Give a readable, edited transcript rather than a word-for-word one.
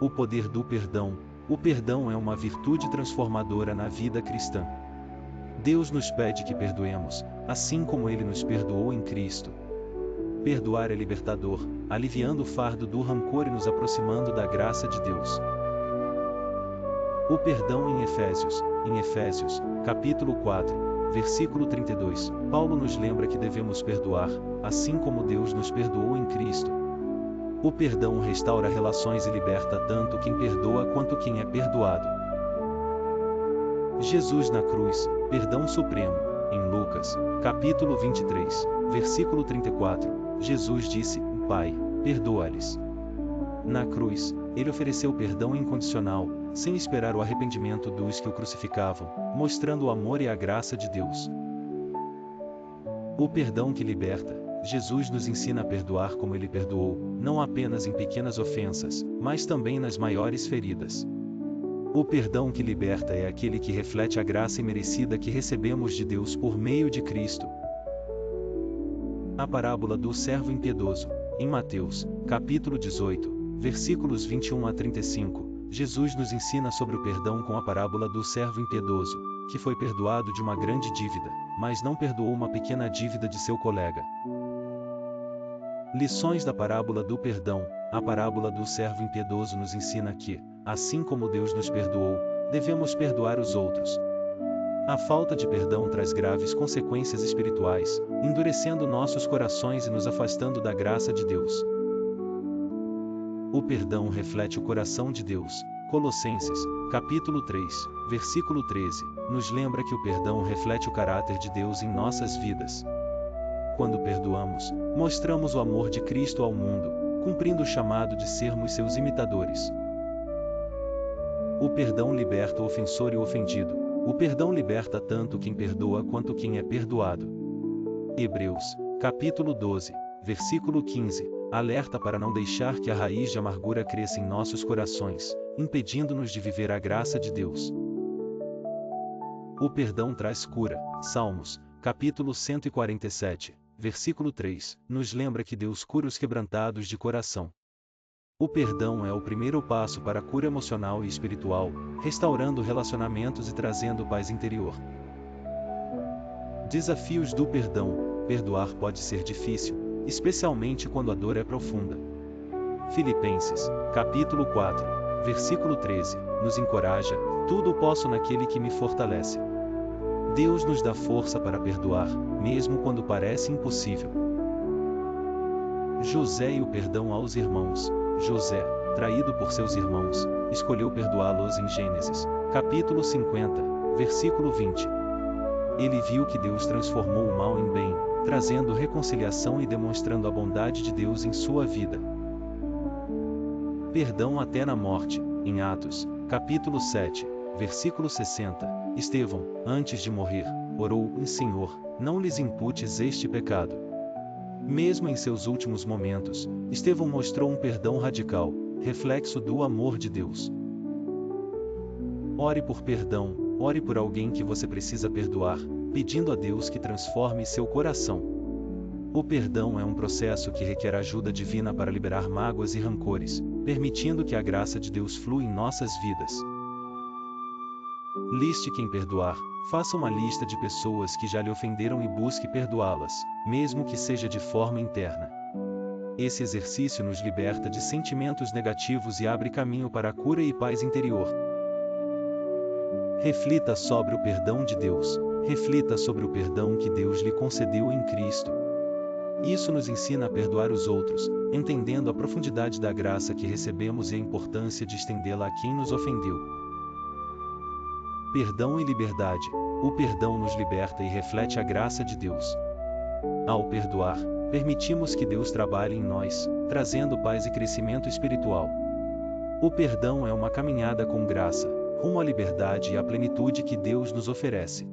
O poder do perdão. O perdão é uma virtude transformadora na vida cristã. Deus nos pede que perdoemos, assim como Ele nos perdoou em Cristo. Perdoar é libertador, aliviando o fardo do rancor e nos aproximando da graça de Deus. O perdão em Efésios, capítulo 4, versículo 32, Paulo nos lembra que devemos perdoar, assim como Deus nos perdoou em Cristo. O perdão restaura relações e liberta tanto quem perdoa quanto quem é perdoado. Jesus na cruz, perdão supremo. Em Lucas, capítulo 23, versículo 34, Jesus disse: Pai, perdoa-lhes. Na cruz, ele ofereceu perdão incondicional, sem esperar o arrependimento dos que o crucificavam, mostrando o amor e a graça de Deus. O perdão que liberta. Jesus nos ensina a perdoar como ele perdoou, não apenas em pequenas ofensas, mas também nas maiores feridas. O perdão que liberta é aquele que reflete a graça imerecida que recebemos de Deus por meio de Cristo. A parábola do servo impiedoso. Em Mateus, capítulo 18, versículos 21 a 35, Jesus nos ensina sobre o perdão com a parábola do servo impiedoso, que foi perdoado de uma grande dívida, mas não perdoou uma pequena dívida de seu colega. Lições da parábola do perdão. A parábola do servo impiedoso nos ensina que, assim como Deus nos perdoou, devemos perdoar os outros. A falta de perdão traz graves consequências espirituais, endurecendo nossos corações e nos afastando da graça de Deus. O perdão reflete o coração de Deus. Colossenses, capítulo 3, versículo 13, nos lembra que o perdão reflete o caráter de Deus em nossas vidas. Quando perdoamos, mostramos o amor de Cristo ao mundo, cumprindo o chamado de sermos seus imitadores. O perdão liberta o ofensor e o ofendido. O perdão liberta tanto quem perdoa quanto quem é perdoado. Hebreus, capítulo 12, versículo 15, alerta para não deixar que a raiz de amargura cresça em nossos corações, impedindo-nos de viver a graça de Deus. O perdão traz cura. Salmos, capítulo 147. Versículo 3, nos lembra que Deus cura os quebrantados de coração. O perdão é o primeiro passo para a cura emocional e espiritual, restaurando relacionamentos e trazendo paz interior. Desafios do perdão. Perdoar pode ser difícil, especialmente quando a dor é profunda. Filipenses, capítulo 4, versículo 13, nos encoraja: tudo posso naquele que me fortalece. Deus nos dá força para perdoar, mesmo quando parece impossível. José e o perdão aos irmãos. José, traído por seus irmãos, escolheu perdoá-los em Gênesis, capítulo 50, versículo 20. Ele viu que Deus transformou o mal em bem, trazendo reconciliação e demonstrando a bondade de Deus em sua vida. Perdão até na morte. Em Atos, capítulo 7, versículo 60. Estevão, antes de morrer, orou: Senhor, não lhes imputes este pecado. Mesmo em seus últimos momentos, Estevão mostrou um perdão radical, reflexo do amor de Deus. Ore por perdão. Ore por alguém que você precisa perdoar, pedindo a Deus que transforme seu coração. O perdão é um processo que requer ajuda divina para liberar mágoas e rancores, permitindo que a graça de Deus flua em nossas vidas. Liste quem perdoar. Faça uma lista de pessoas que já lhe ofenderam e busque perdoá-las, mesmo que seja de forma interna. Esse exercício nos liberta de sentimentos negativos e abre caminho para a cura e paz interior. Reflita sobre o perdão de Deus. Reflita sobre o perdão que Deus lhe concedeu em Cristo. Isso nos ensina a perdoar os outros, entendendo a profundidade da graça que recebemos e a importância de estendê-la a quem nos ofendeu. Perdão e liberdade. O perdão nos liberta e reflete a graça de Deus. Ao perdoar, permitimos que Deus trabalhe em nós, trazendo paz e crescimento espiritual. O perdão é uma caminhada com graça, rumo à liberdade e à plenitude que Deus nos oferece.